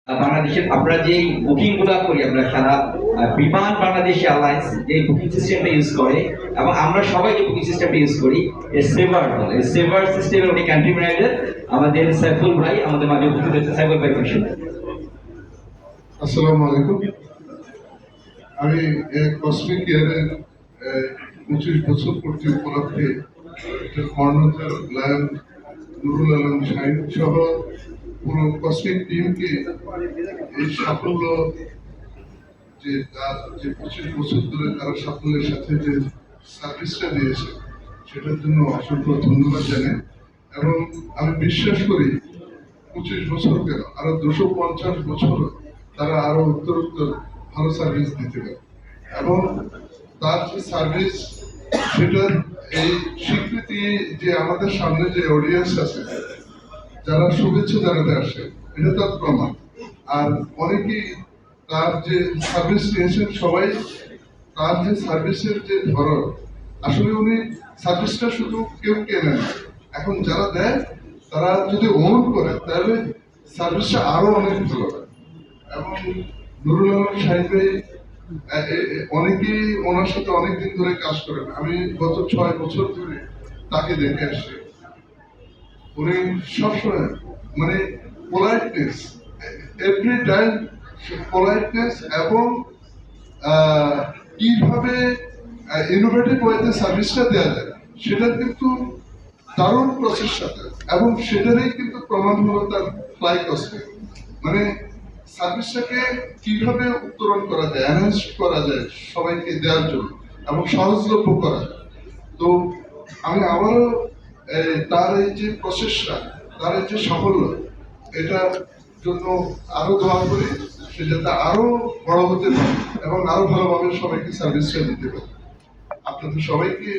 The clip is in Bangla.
বাংলাদেশের আমরা যে বুকিং গুলা করি আমরা সারা বিমান বাংলাদেশ এয়ারলাইন্স যে বুকিং সিস্টেমটা ইউজ করে এবং আমরা সবাই যে বুকিং সিস্টেমটা ইউজ করি এই সেভার সিস্টেমের উনি কান্ট্রি ম্যানেজার আমাদের সাইফুল ভাই আমাদের মাঝে উপস্থিত হয়েছে। সাইফুল ভাই খুশি। আসসালামু আলাইকুম। আমি কসমিক ইয়ারের 25 বছর পূর্তি উপলক্ষে কর্ণধার লায়ন নুরুল আলম শাহিন সহ পুরো কসমিক টিমকে এই সাফল্য যে তার যে 25 বছর ধরে তারা সাফল্যের সাথে যে সার্ভিসটা দিয়েছে সেটার জন্য অসংখ্য ধন্যবাদ জানাই। এবং আমি বিশ্বাস করি 25 বছর কেন আরো 250 বছর তারা আরো উত্তরোত্তর ভালো সার্ভিস দিতে পারে। এবং তার যে সার্ভিস সেটার এই স্বীকৃতি যে আমাদের সামনে যে অডিয়েন্স আছে যারা শুভেচ্ছা জানাতে আসে এটা তার প্রমাণ। আর অনেকেই তার যে সার্ভিস নিয়েছেন সবাই তার যে সার্ভিসের যে ধরন আসলে উনি সার্ভিসটা শুধু কেউ কেনে না, এখন যারা দেয় তারা যদি ওন করে তাহলে সার্ভিসটা আরো অনেক ভালো হয়। এবং নুরুল আলম সাহেব অনেকেই ওনার সাথে অনেকদিন ধরে কাজ করেন, আমি গত 6 বছর ধরে তাকে দেখে আসছি। উনি সবসময় মানে পোলাইটনেস, এভরি টাইম পোলাইটনেস এবং কিভাবে ইনোভেটিভ ওয়েতে সার্ভিসটা দেওয়া যায় সেটা কিন্তু দারুণ প্রচেষ্টা, এবং সেটারই কিন্তু প্রমাণ হলো তার ফ্লাই কস্টে। মানে সার্ভিসটাকে কিভাবে উত্তরণ করা যায়, এনহ্যান্স করা যায় সবাইকে দেওয়ার জন্য এবং সহজলভ্য করা যায়। তো আমি আবারও তার এই যে প্রচেষ্টা, তার এই যে সাফল্য, এটার জন্য আরো দোয়া করি সে যাতে আরো বড় হতে পারে এবং আরো ভালোভাবে সবাইকে সার্ভিসটা দিতে পারে। আপনাদের সবাইকে